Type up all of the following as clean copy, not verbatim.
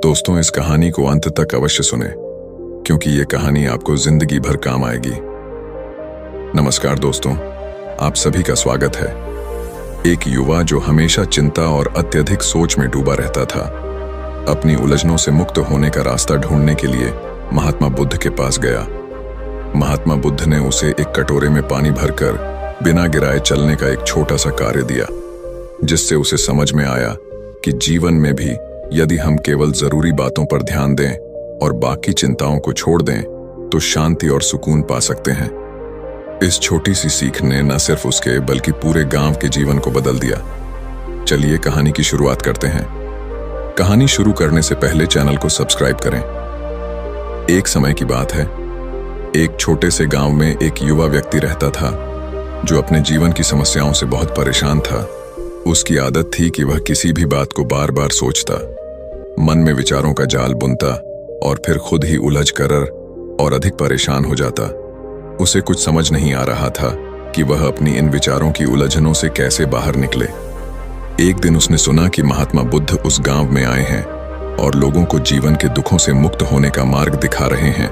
दोस्तों, इस कहानी को अंत तक अवश्य सुने क्योंकि ये कहानी आपको जिंदगी भर काम आएगी। नमस्कार दोस्तों, आप सभी का स्वागत है। एक युवा जो हमेशा चिंता और अत्यधिक सोच में डूबा रहता था, अपनी उलझनों से मुक्त होने का रास्ता ढूंढने के लिए महात्मा बुद्ध के पास गया। महात्मा बुद्ध ने उसे एक कटोरे में पानी भरकर बिना गिराए चलने का एक छोटा सा कार्य दिया, जिससे उसे समझ में आया कि जीवन में भी यदि हम केवल जरूरी बातों पर ध्यान दें और बाकी चिंताओं को छोड़ दें तो शांति और सुकून पा सकते हैं। इस छोटी सी सीख ने न सिर्फ उसके बल्कि पूरे गांव के जीवन को बदल दिया। चलिए कहानी की शुरुआत करते हैं। कहानी शुरू करने से पहले चैनल को सब्सक्राइब करें। एक समय की बात है, एक छोटे से गांव में एक युवा व्यक्ति रहता था जो अपने जीवन की समस्याओं से बहुत परेशान था। उसकी आदत थी कि वह किसी भी बात को बार बार सोचता, मन में विचारों का जाल बुनता और फिर खुद ही उलझ कर और अधिक परेशान हो जाता। उसे कुछ समझ नहीं आ रहा था कि वह अपनी इन विचारों की उलझनों से कैसे बाहर निकले। एक दिन उसने सुना कि महात्मा बुद्ध उस गांव में आए हैं और लोगों को जीवन के दुखों से मुक्त होने का मार्ग दिखा रहे हैं।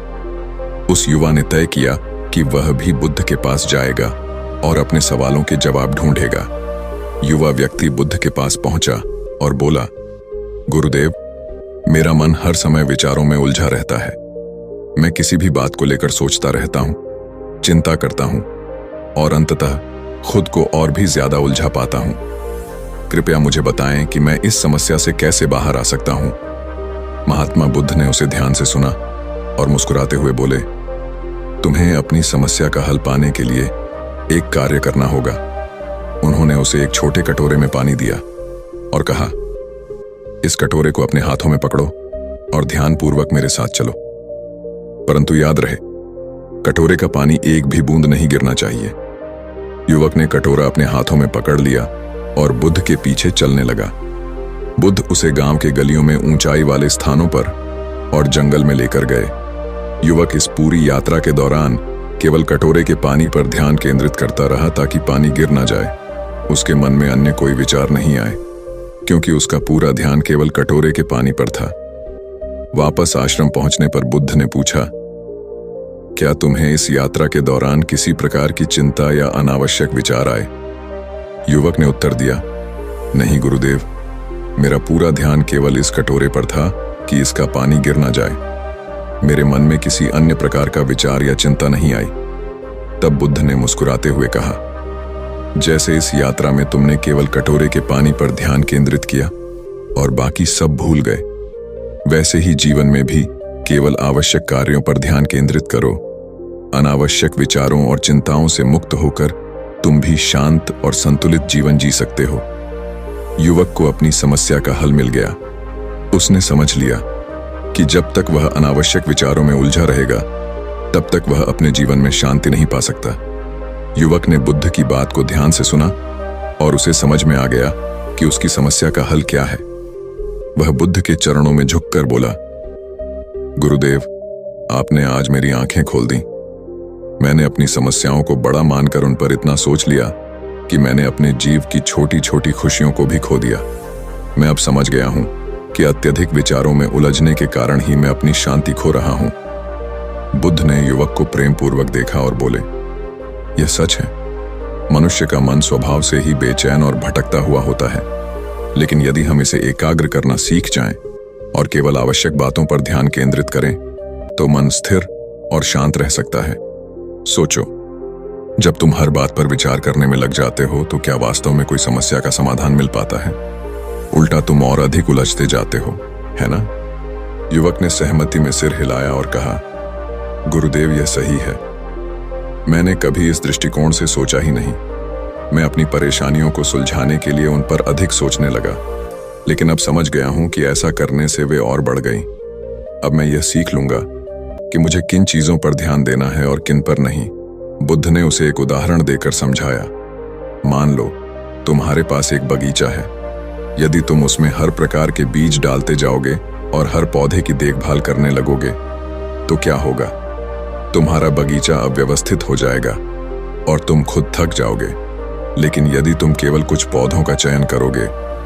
उस युवा ने तय किया कि वह भी बुद्ध के पास जाएगा और अपने सवालों के जवाब ढूंढेगा। युवा व्यक्ति बुद्ध के पास पहुंचा और बोला, गुरुदेव, मेरा मन हर समय विचारों में उलझा रहता है। मैं किसी भी बात को लेकर सोचता रहता हूं, चिंता करता हूं और अंततः खुद को और भी ज्यादा उलझा पाता हूं। कृपया मुझे बताएं कि मैं इस समस्या से कैसे बाहर आ सकता हूं। महात्मा बुद्ध ने उसे ध्यान से सुना और मुस्कुराते हुए बोले, तुम्हें अपनी समस्या का हल पाने के लिए एक कार्य करना होगा। उन्होंने उसे एक छोटे कटोरे में पानी दिया और कहा, इस कटोरे को अपने हाथों में पकड़ो और ध्यानपूर्वक मेरे साथ चलो। परंतु याद रहे, कटोरे का पानी एक भी बूंद नहीं गिरना चाहिए। युवक ने कटोरा अपने हाथों में पकड़ लिया और बुद्ध के पीछे चलने लगा। बुद्ध उसे गांव के गलियों में ऊंचाई वाले स्थानों पर और जंगल में लेकर गए। युवक इस पूरी यात्रा के दौरान केवल कटोरे के पानी पर ध्यान केंद्रित करता रहा ताकि पानी गिर ना जाए। उसके मन में अन्य कोई विचार नहीं आए क्योंकि उसका पूरा ध्यान केवल कटोरे के पानी पर था। वापस आश्रम पहुंचने पर बुद्ध ने पूछा, क्या तुम्हें इस यात्रा के दौरान किसी प्रकार की चिंता या अनावश्यक विचार आए? युवक ने उत्तर दिया, नहीं गुरुदेव, मेरा पूरा ध्यान केवल इस कटोरे पर था कि इसका पानी गिर ना जाए। मेरे मन में किसी अन्य प्रकार का विचार या चिंता नहीं आई। तब बुद्ध ने मुस्कुराते हुए कहा, जैसे इस यात्रा में तुमने केवल कटोरे के पानी पर ध्यान केंद्रित किया और बाकी सब भूल गए, वैसे ही जीवन में भी केवल आवश्यक कार्यों पर ध्यान केंद्रित करो। अनावश्यक विचारों और चिंताओं से मुक्त होकर तुम भी शांत और संतुलित जीवन जी सकते हो। युवक को अपनी समस्या का हल मिल गया। उसने समझ लिया कि जब तक वह अनावश्यक विचारों में उलझा रहेगा, तब तक वह अपने जीवन में शांति नहीं पा सकता। युवक ने बुद्ध की बात को ध्यान से सुना और उसे समझ में आ गया कि उसकी समस्या का हल क्या है। वह बुद्ध के चरणों में झुककर बोला, गुरुदेव, आपने आज मेरी आंखें खोल दी। मैंने अपनी समस्याओं को बड़ा मानकर उन पर इतना सोच लिया कि मैंने अपने जीव की छोटी छोटी खुशियों को भी खो दिया। मैं अब समझ गया हूं कि अत्यधिक विचारों में उलझने के कारण ही मैं अपनी शांति खो रहा हूं। बुद्ध ने युवक को प्रेम पूर्वक देखा और बोले, यह सच है, मनुष्य का मन स्वभाव से ही बेचैन और भटकता हुआ होता है, लेकिन यदि हम इसे एकाग्र करना सीख जाएं और केवल आवश्यक बातों पर ध्यान केंद्रित करें तो मन स्थिर और शांत रह सकता है। सोचो, जब तुम हर बात पर विचार करने में लग जाते हो तो क्या वास्तव में कोई समस्या का समाधान मिल पाता है? उल्टा तुम और अधिक उलझते जाते हो, है ना? युवक ने सहमति में सिर हिलाया और कहा, गुरुदेव, यह सही है। मैंने कभी इस दृष्टिकोण से सोचा ही नहीं। मैं अपनी परेशानियों को सुलझाने के लिए उन पर अधिक सोचने लगा, लेकिन अब समझ गया हूं कि ऐसा करने से वे और बढ़ गई। अब मैं यह सीख लूंगा कि मुझे किन चीजों पर ध्यान देना है और किन पर नहीं। बुद्ध ने उसे एक उदाहरण देकर समझाया। मान लो तुम्हारे पास एक बगीचा है। यदि तुम उसमें हर प्रकार के बीज डालते जाओगे और हर पौधे की देखभाल करने लगोगे तो क्या होगा? तुम्हारा बगीचा अव्यवस्थित हो जाएगा और तुम खुद थक जाओगे। लेकिन यदि तुम केवल कुछ पौधों का चयन करोगे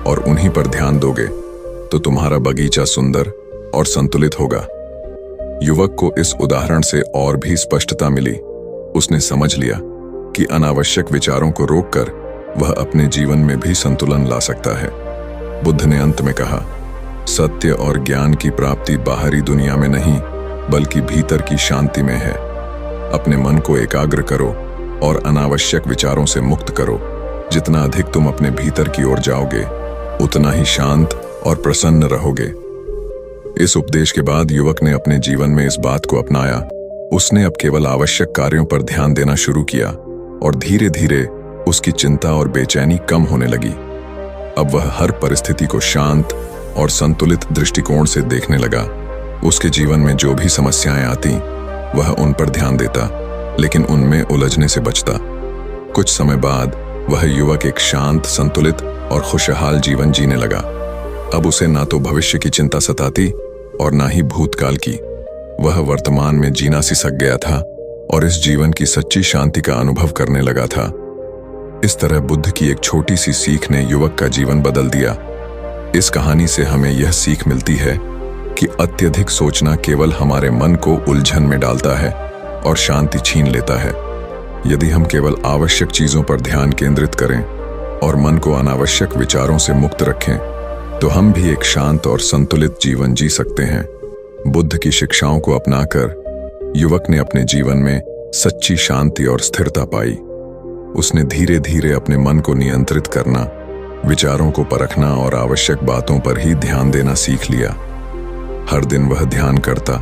और उन्हीं पर ध्यान दोगे तो तुम्हारा बगीचा सुंदर और संतुलित होगा। युवक को इस उदाहरण से और भी स्पष्टता मिली। उसने समझ लिया कि अनावश्यक विचारों को रोककर वह अपने जीवन में भी संतुलन ला सकता है। बुद्ध ने अंत में कहा, सत्य और ज्ञान की प्राप्ति बाहरी दुनिया में नहीं बल्कि भीतर की शांति में है। अपने मन को एकाग्र करो और अनावश्यक विचारों से मुक्त करो। जितना अधिक तुम अपने भीतर की ओर जाओगे, उतना ही शांत और प्रसन्न रहोगे। इस उपदेश के बाद युवक ने अपने जीवन में इस बात को अपनाया। उसने अब केवल आवश्यक कार्यों पर ध्यान देना शुरू किया और धीरे धीरे उसकी चिंता और बेचैनी कम होने लगी। अब वह हर परिस्थिति को शांत और संतुलित दृष्टिकोण से देखने लगा। उसके जीवन में जो भी समस्याएं आती, वह उन पर ध्यान देता, लेकिन उनमें उलझने से बचता। कुछ समय बाद वह युवक एक शांत, संतुलित और खुशहाल जीवन जीने लगा। अब उसे ना तो भविष्य की चिंता सताती और ना ही भूतकाल की। वह वर्तमान में जीना सिसक गया था और इस जीवन की सच्ची शांति का अनुभव करने लगा था। इस तरह बुद्ध की एक छोटी सी सीख ने युवक का जीवन बदल दिया। इस कहानी से हमें यह सीख मिलती है कि अत्यधिक सोचना केवल हमारे मन को उलझन में डालता है और शांति छीन लेता है। यदि हम केवल आवश्यक चीजों पर ध्यान केंद्रित करें और मन को अनावश्यक विचारों से मुक्त रखें, तो हम भी एक शांत और संतुलित जीवन जी सकते हैं। बुद्ध की शिक्षाओं को अपनाकर युवक ने अपने जीवन में सच्ची शांति और स्थिरता पाई। उसने धीरे धीरे अपने मन को नियंत्रित करना, विचारों को परखना और आवश्यक बातों पर ही ध्यान देना सीख लिया। हर दिन वह ध्यान करता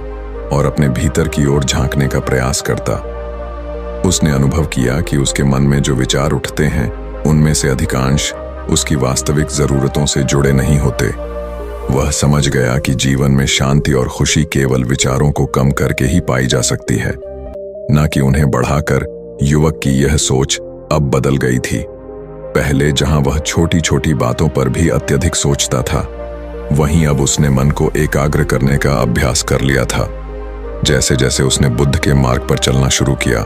और अपने भीतर की ओर झांकने का प्रयास करता। उसने अनुभव किया कि उसके मन में जो विचार उठते हैं, उनमें से अधिकांश उसकी वास्तविक जरूरतों से जुड़े नहीं होते। वह समझ गया कि जीवन में शांति और खुशी केवल विचारों को कम करके ही पाई जा सकती है, न कि उन्हें बढ़ाकर। युवक की यह सोच अब बदल गई थी। पहले जहां वह छोटी छोटी बातों पर भी अत्यधिक सोचता था, वहीं अब उसने मन को एकाग्र करने का अभ्यास कर लिया था। जैसे जैसे उसने बुद्ध के मार्ग पर चलना शुरू किया,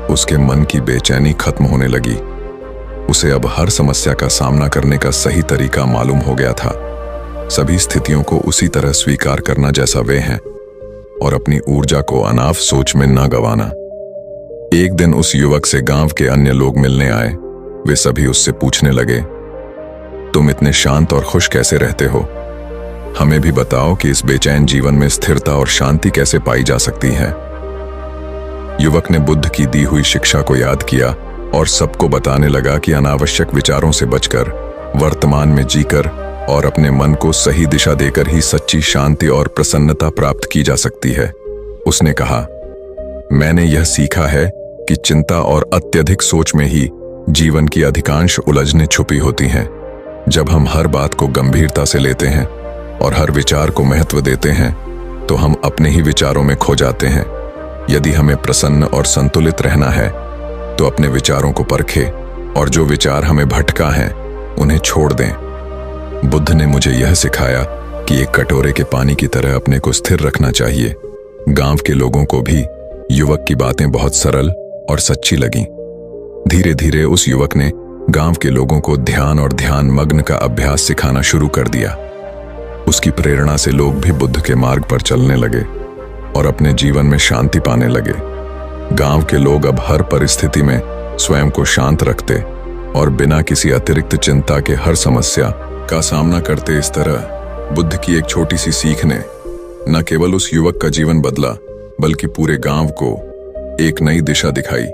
उसके मन की बेचैनी खत्म होने लगी। उसे अब हर समस्या का सामना करने का सही तरीका मालूम हो गया था। सभी स्थितियों को उसी तरह स्वीकार करना जैसा वे हैं और अपनी ऊर्जा को अनाव सोच में न गंवाना। एक दिन उस युवक से गांव के अन्य लोग मिलने आए। वे सभी उससे पूछने लगे, तुम इतने शांत और खुश कैसे रहते हो? हमें भी बताओ कि इस बेचैन जीवन में स्थिरता और शांति कैसे पाई जा सकती है। युवक ने बुद्ध की दी हुई शिक्षा को याद किया और सबको बताने लगा कि अनावश्यक विचारों से बचकर, वर्तमान में जीकर और अपने मन को सही दिशा देकर ही सच्ची शांति और प्रसन्नता प्राप्त की जा सकती है। उसने कहा, मैंने यह सीखा है कि चिंता और अत्यधिक सोच में ही जीवन की अधिकांश उलझनें छुपी होती हैं। जब हम हर बात को गंभीरता से लेते हैं और हर विचार को महत्व देते हैं, तो हम अपने ही विचारों में खो जाते हैं। यदि हमें प्रसन्न और संतुलित रहना है, तो अपने विचारों को परखें और जो विचार हमें भटका है, उन्हें छोड़ दें। बुद्ध ने मुझे यह सिखाया कि एक कटोरे के पानी की तरह अपने को स्थिर रखना चाहिए। गांव के लोगों को भी युवक की बातें बहुत सरल और सच्ची लगीं। धीरे धीरे उस युवक ने गांव के लोगों को ध्यान और ध्यान मग्न का अभ्यास सिखाना शुरू कर दिया। उसकी प्रेरणा से लोग भी बुद्ध के मार्ग पर चलने लगे और अपने जीवन में शांति पाने लगे। गांव के लोग अब हर परिस्थिति में स्वयं को शांत रखते और बिना किसी अतिरिक्त चिंता के हर समस्या का सामना करते। इस तरह बुद्ध की एक छोटी सी सीख ने न केवल उस युवक का जीवन बदला, बल्कि पूरे गांव को एक नई दिशा दिखाई।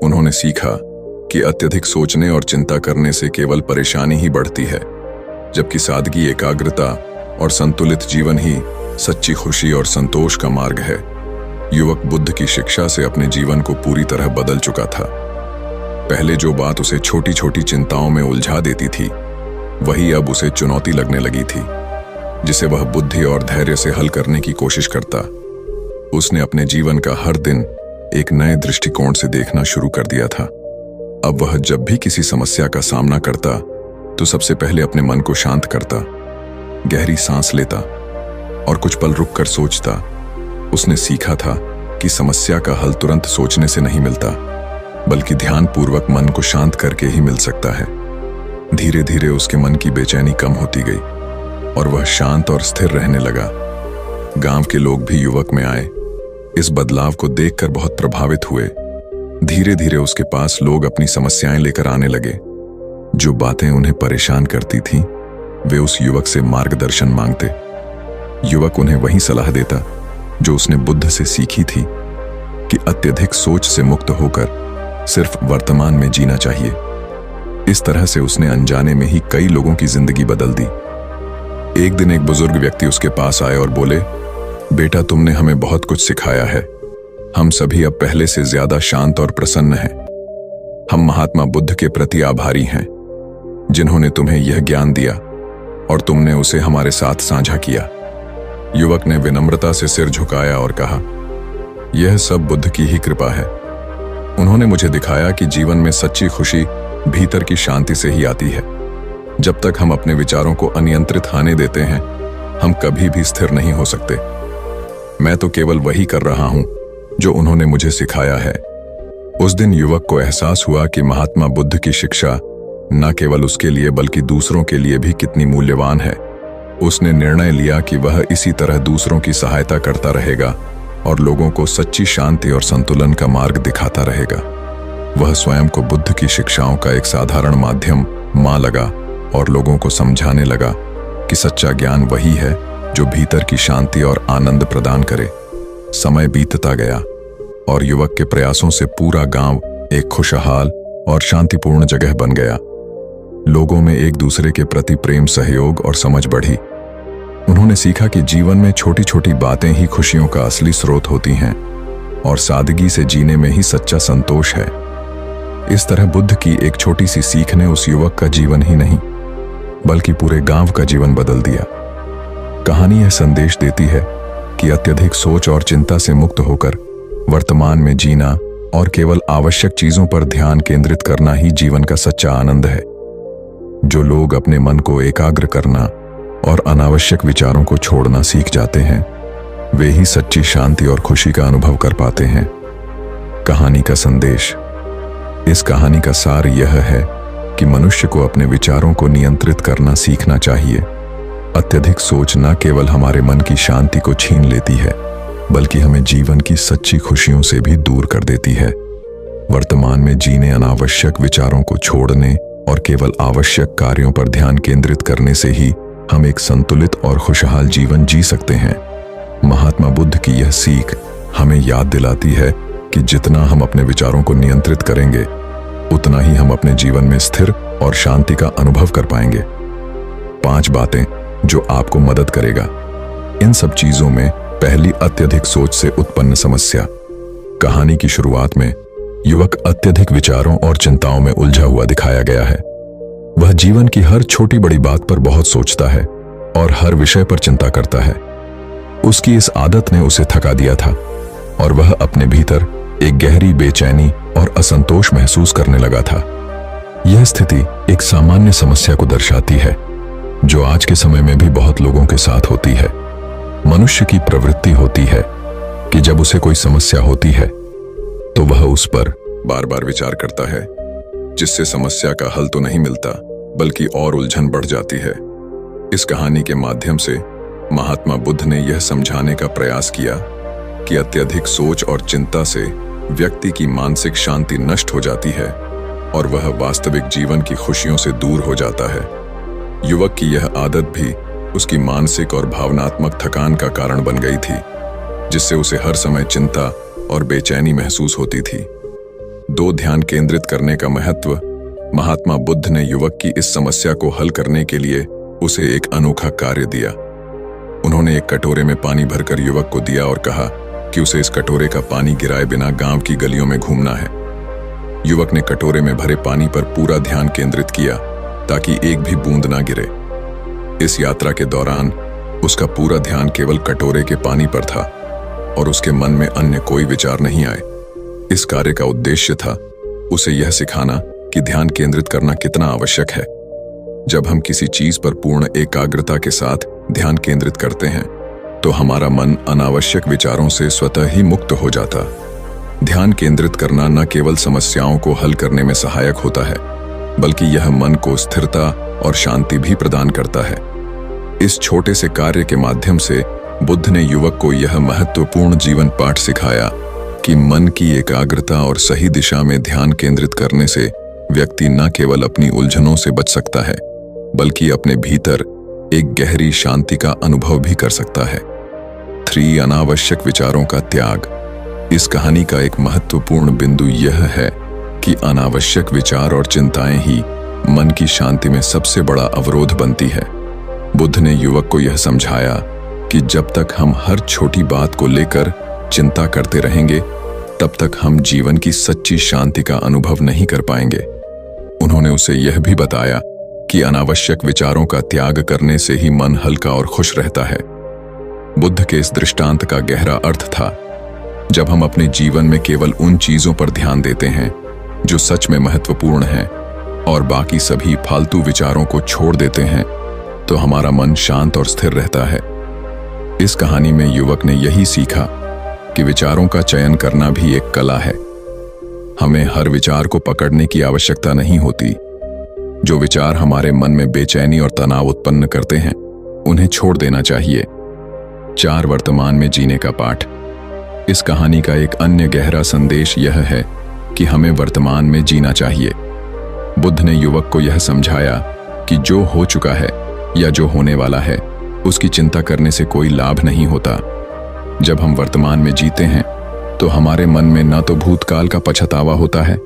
उन्होंने सीखा कि अत्यधिक सोचने और चिंता करने से केवल परेशानी ही बढ़ती है, जबकि सादगी, एकाग्रता और संतुलित जीवन ही सच्ची खुशी और संतोष का मार्ग है। युवक बुद्ध की शिक्षा से अपने जीवन को पूरी तरह बदल चुका था। पहले जो बात उसे छोटी छोटी चिंताओं में उलझा देती थी, वही अब उसे चुनौती लगने लगी थी, जिसे वह बुद्धि और धैर्य से हल करने की कोशिश करता। उसने अपने जीवन का हर दिन एक नए दृष्टिकोण से देखना शुरू कर दिया था। अब वह जब भी किसी समस्या का सामना करता, तो सबसे पहले अपने मन को शांत करता, गहरी सांस लेता और कुछ पल रुक कर सोचता। उसने सीखा था कि समस्या का हल तुरंत सोचने से नहीं मिलता, बल्कि ध्यानपूर्वक मन को शांत करके ही मिल सकता है। धीरे धीरे उसके मन की बेचैनी कम होती गई और वह शांत और स्थिर रहने लगा। गांव के लोग भी युवक में आए। इस बदलाव को देखकर बहुत प्रभावित हुए। धीरे धीरे उसके पास लोग अपनी समस्याएं लेकर आने लगे। जो बातें उन्हें परेशान करती थीं, वे उस युवक से मार्गदर्शन मांगते। युवक उन्हें वही सलाह देता जो उसने बुद्ध से सीखी थी कि अत्यधिक सोच से मुक्त होकर सिर्फ वर्तमान में जीना चाहिए। इस तरह से उसने अनजाने में ही कई लोगों की जिंदगी बदल दी। एक दिन एक बुजुर्ग व्यक्ति उसके पास आए और बोले, बेटा, तुमने हमें बहुत कुछ सिखाया है। हम सभी अब पहले से ज्यादा शांत और प्रसन्न हैं। हम महात्मा बुद्ध के प्रति आभारी हैं, जिन्होंने तुम्हें यह ज्ञान दिया और तुमने उसे हमारे साथ साझा किया। युवक ने विनम्रता से सिर झुकाया और कहा, यह सब बुद्ध की ही कृपा है। उन्होंने मुझे दिखाया कि जीवन में सच्ची खुशी भीतर की शांति से ही आती है। जब तक हम अपने विचारों को अनियंत्रित आने देते हैं, हम कभी भी स्थिर नहीं हो सकते। मैं तो केवल वही कर रहा हूं जो उन्होंने मुझे सिखाया है। उस दिन युवक को एहसास हुआ कि महात्मा बुद्ध की शिक्षा न केवल उसके लिए बल्कि दूसरों के लिए भी कितनी मूल्यवान है। उसने निर्णय लिया कि वह इसी तरह दूसरों की सहायता करता रहेगा और लोगों को सच्ची शांति और संतुलन का मार्ग दिखाता रहेगा। वह स्वयं को बुद्ध की शिक्षाओं का एक साधारण माध्यम मान लगा और लोगों को समझाने लगा कि सच्चा ज्ञान वही है जो भीतर की शांति और आनंद प्रदान करे। समय बीतता गया और युवक के प्रयासों से पूरा गांव एक खुशहाल और शांतिपूर्ण जगह बन गया। लोगों में एक दूसरे के प्रति प्रेम, सहयोग और समझ बढ़ी। उन्होंने सीखा कि जीवन में छोटी छोटी बातें ही खुशियों का असली स्रोत होती हैं और सादगी से जीने में ही सच्चा संतोष है। इस तरह बुद्ध की एक छोटी सी सीख ने उस युवक का जीवन ही नहीं बल्कि पूरे गांव का जीवन बदल दिया। कहानी यह संदेश देती है कि अत्यधिक सोच और चिंता से मुक्त होकर वर्तमान में जीना और केवल आवश्यक चीजों पर ध्यान केंद्रित करना ही जीवन का सच्चा आनंद है। जो लोग अपने मन को एकाग्र करना और अनावश्यक विचारों को छोड़ना सीख जाते हैं, वे ही सच्ची शांति और खुशी का अनुभव कर पाते हैं। कहानी का संदेश। इस कहानी का सार यह है कि मनुष्य को अपने विचारों को नियंत्रित करना सीखना चाहिए। अत्यधिक सोच न केवल हमारे मन की शांति को छीन लेती है, बल्कि हमें जीवन की सच्ची खुशियों से भी दूर कर देती है। वर्तमान में जीने, अनावश्यक विचारों को छोड़ने और केवल आवश्यक कार्यों पर ध्यान केंद्रित करने से ही हम एक संतुलित और खुशहाल जीवन जी सकते हैं। महात्मा बुद्ध की यह सीख हमें याद दिलाती है कि जितना हम अपने विचारों को नियंत्रित करेंगे, उतना ही हम अपने जीवन में स्थिर और शांति का अनुभव कर पाएंगे। 5 बातें जो आपको मदद करेगा। इन सब चीजों में पहली, अत्यधिक सोच से उत्पन्न समस्या। कहानी की शुरुआत में युवक अत्यधिक विचारों और चिंताओं में उलझा हुआ दिखाया गया है। वह जीवन की हर छोटी बड़ी बात पर बहुत सोचता है और हर विषय पर चिंता करता है। उसकी इस आदत ने उसे थका दिया था और वह अपने भीतर एक गहरी बेचैनी और असंतोष महसूस करने लगा था। यह स्थिति एक सामान्य समस्या को दर्शाती है जो आज के समय में भी बहुत लोगों के साथ होती है। मनुष्य की प्रवृत्ति होती है कि जब उसे कोई समस्या होती है तो वह उस पर बार बार विचार करता है, जिससे समस्या का हल तो नहीं मिलता बल्कि और उलझन बढ़ जाती है। इस कहानी के माध्यम से महात्मा बुद्ध ने यह समझाने का प्रयास किया कि अत्यधिक सोच और चिंता से व्यक्ति की मानसिक शांति नष्ट हो जाती है और वह वास्तविक जीवन की खुशियों से दूर हो जाता है। युवक की यह आदत भी उसकी मानसिक और भावनात्मक थकान का कारण बन गई थी, जिससे उसे हर समय चिंता और बेचैनी महसूस होती थी। 2, ध्यान केंद्रित करने का महत्व। महात्मा बुद्ध ने युवक की इस समस्या को हल करने के लिए उसे एक अनोखा कार्य दिया। उन्होंने एक कटोरे में पानी भरकर युवक को दिया और कहा कि उसे इस कटोरे का पानी गिराए बिना गांव की गलियों में घूमना है। युवक ने कटोरे में भरे पानी पर पूरा ध्यान केंद्रित किया ताकि एक भी बूंद ना गिरे। इस यात्रा के दौरान उसका पूरा ध्यान केवल कटोरे के पानी पर था और उसके मन में अन्य कोई विचार नहीं आए। इस कार्य का उद्देश्य था उसे यह सिखाना कि ध्यान केंद्रित करना कितना आवश्यक है। जब हम किसी चीज पर पूर्ण एकाग्रता के साथ ध्यान केंद्रित करते हैं तो हमारा मन अनावश्यक विचारों से स्वतः ही मुक्त हो जाता। ध्यान केंद्रित करना न केवल समस्याओं को हल करने में सहायक होता है, बल्कि यह मन को स्थिरता और शांति भी प्रदान करता है। इस छोटे से कार्य के माध्यम से बुद्ध ने युवक को यह महत्वपूर्ण जीवन पाठ सिखाया कि मन की एकाग्रता और सही दिशा में ध्यान केंद्रित करने से व्यक्ति न केवल अपनी उलझनों से बच सकता है, बल्कि अपने भीतर एक गहरी शांति का अनुभव भी कर सकता है। 3 अनावश्यक विचारों का त्याग। इस कहानी का एक महत्वपूर्ण बिंदु यह है कि अनावश्यक विचार और चिंताएं ही मन की शांति में सबसे बड़ा अवरोध बनती है। बुद्ध ने युवक को यह समझाया कि जब तक हम हर छोटी बात को लेकर चिंता करते रहेंगे, तब तक हम जीवन की सच्ची शांति का अनुभव नहीं कर पाएंगे। उन्होंने उसे यह भी बताया कि अनावश्यक विचारों का त्याग करने से ही मन हल्का और खुश रहता है। बुद्ध के इस दृष्टांत का गहरा अर्थ था, जब हम अपने जीवन में केवल उन चीजों पर ध्यान देते हैं जो सच में महत्वपूर्ण हैं और बाकी सभी फालतू विचारों को छोड़ देते हैं, तो हमारा मन शांत और स्थिर रहता है। इस कहानी में युवक ने यही सीखा कि विचारों का चयन करना भी एक कला है। हमें हर विचार को पकड़ने की आवश्यकता नहीं होती। जो विचार हमारे मन में बेचैनी और तनाव उत्पन्न करते हैं, उन्हें छोड़ देना चाहिए। 4 वर्तमान में जीने का पाठ। इस कहानी का एक अन्य गहरा संदेश यह है कि हमें वर्तमान में जीना चाहिए। बुद्ध ने युवक को यह समझाया कि जो हो चुका है या जो होने वाला है, उसकी चिंता करने से कोई लाभ नहीं होता। जब हम वर्तमान में जीते हैं, तो हमारे मन में न तो भूतकाल का पछतावा होता है,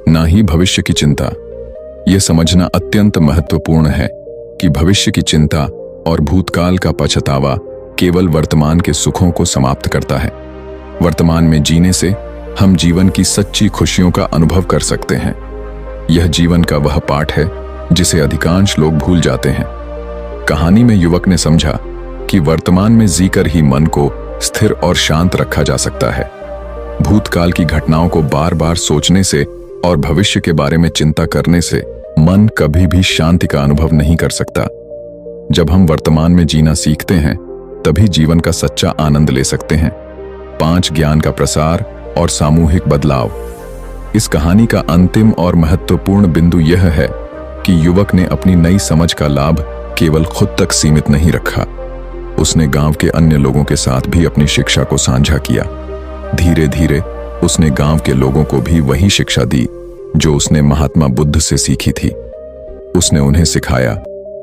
न ही भविष्य की चिंता। यह समझना अत्यंत महत्वपूर्ण है कि भविष्य की चिंता और भूतकाल का पछतावा केवल वर्तमान के सुखों को समाप्त करता है। वर्तमान में जीने से हम जीवन की सच्ची खुशियों का अनुभव कर सकते हैं। यह जीवन का वह पाठ है जिसे अधिकांश लोग भूल जाते हैं। कहानी में युवक ने समझा कि वर्तमान में जीकर ही मन को स्थिर और शांत रखा जा सकता है। भूतकाल की घटनाओं को बार बार सोचने से और भविष्य के बारे में चिंता करने से मन कभी भी शांति का अनुभव नहीं कर सकता। जब हम वर्तमान में जीना सीखते हैं, तभी जीवन का सच्चा आनंद ले सकते हैं। 5 ज्ञान का प्रसार और सामूहिक बदलाव। इस कहानी का अंतिम और महत्वपूर्ण बिंदु यह है कि युवक ने अपनी नई समझ का लाभ केवल खुद तक सीमित नहीं रखा। उसने गांव के अन्य लोगों के साथ भी अपनी शिक्षा को साझा किया। धीरे धीरे उसने गांव के लोगों को भी वही शिक्षा दी जो उसने महात्मा बुद्ध से सीखी थी। उसने उन्हें सिखाया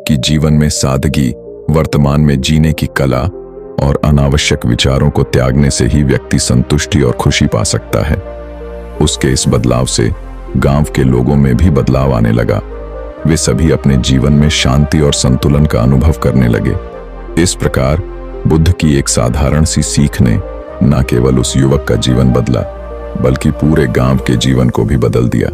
कि जीवन में सादगी, वर्तमान में जीने की कला और अनावश्यक विचारों को त्यागने से ही व्यक्ति संतुष्टि और खुशी पा सकता है। उसके इस बदलाव से गांव के लोगों में भी बदलाव आने लगा। वे सभी अपने जीवन में शांति और संतुलन का अनुभव करने लगे। इस प्रकार बुद्ध की एक साधारण सी सीख ने न केवल उस युवक का जीवन बदला, बल्कि पूरे गांव के जीवन को भी बदल दिया।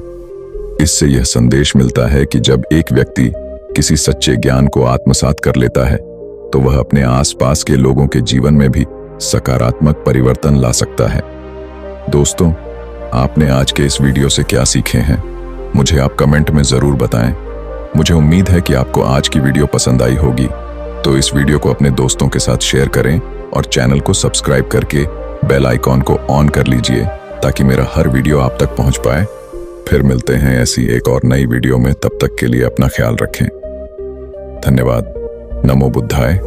इससे यह संदेश मिलता है कि जब एक व्यक्ति किसी सच्चे ज्ञान को आत्मसात कर लेता है, तो वह अपने आसपास के लोगों के जीवन में भी सकारात्मक परिवर्तन ला सकता है। दोस्तों, आपने आज के इस वीडियो से क्या सीखे हैं, मुझे आप कमेंट में जरूर बताएं। मुझे उम्मीद है कि आपको आज की वीडियो पसंद आई होगी, तो इस वीडियो को अपने दोस्तों के साथ शेयर करें और चैनल को सब्सक्राइब करके बेल आइकॉन को ऑन कर लीजिए, ताकि मेरा हर वीडियो आप तक पहुंच पाए। फिर मिलते हैं ऐसी एक और नई वीडियो में। तब तक के लिए अपना ख्याल रखें। धन्यवाद। नमो बुद्धाय।